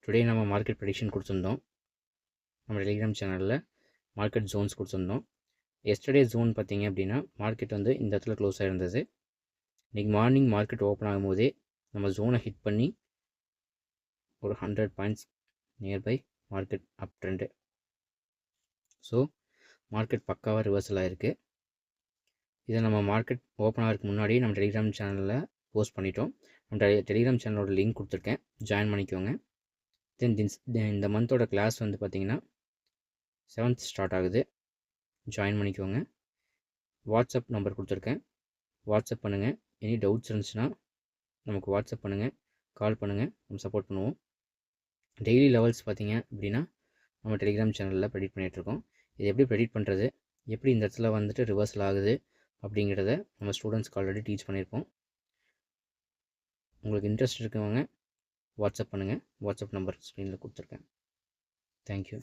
Today நம்ம market prediction கொடுத்துருந்தோம். நம்ம டெலிகிராம் சேனலில் மார்க்கெட் ஜோன்ஸ் கொடுத்துருந்தோம். எஸ்டர்டே ஜோன் பார்த்தீங்க அப்படின்னா மார்க்கெட் வந்து இந்த இடத்துல க்ளோஸ் ஆகிருந்தது. இன்றைக்கி மார்னிங் மார்க்கெட் ஓப்பன் ஆகும்போதே நம்ம ஜோனை ஹிட் பண்ணி ஒரு 100 பாயிண்ட்ஸ் நியர்பை மார்க்கெட் அப் ட்ரெண்டு. ஸோ மார்க்கெட் பக்காவாக ரிவர்சல் ஆகிருக்கு. இதை நம்ம மார்க்கெட் ஓப்பன் ஆகிறதுக்கு முன்னாடியே நம்ம டெலிகிராம் சேனலில் போஸ்ட் பண்ணிட்டோம். நம்ம டெலிகிராம் சேனலோட லிங்க் கொடுத்துருக்கேன், ஜாயின் பண்ணிக்கோங்க. இந்த மந்தோட கிளாஸ் வந்து பார்த்திங்கன்னா 7th ஸ்டார்ட் ஆகுது, ஜாயின் பண்ணிக்கோங்க. வாட்ஸ்அப் நம்பர் கொடுத்துருக்கேன், வாட்ஸ்அப் பண்ணுங்கள். எனி டவுட்ஸ் இருந்துச்சுன்னா நமக்கு வாட்ஸ்அப் பண்ணுங்கள், கால் பண்ணுங்கள், நம்ம சப்போர்ட் பண்ணுவோம். டெய்லி லெவல்ஸ் பார்த்திங்க அப்படின்னா நம்ம டெலிகிராம் சேனலில் ப்ரெடிக்ட் பண்ணிகிட்ருக்கோம். இது எப்படி ப்ரெடிக்ட் பண்ணுறது, எப்படி இந்த இடத்துல வந்துட்டு ரிவர்சல் ஆகுது அப்படிங்கிறத நம்ம ஸ்டூடெண்ட்ஸ்க்கு ஆல்ரெடி டீச் பண்ணியிருக்கோம். உங்களுக்கு இன்ட்ரெஸ்ட் இருக்கவங்க வாட்ஸ்அப் பண்ணுங்கள். வாட்ஸ்அப் நம்பர் ஸ்க்ரீனில் கொடுத்துருக்கேன். தேங்க்யூ.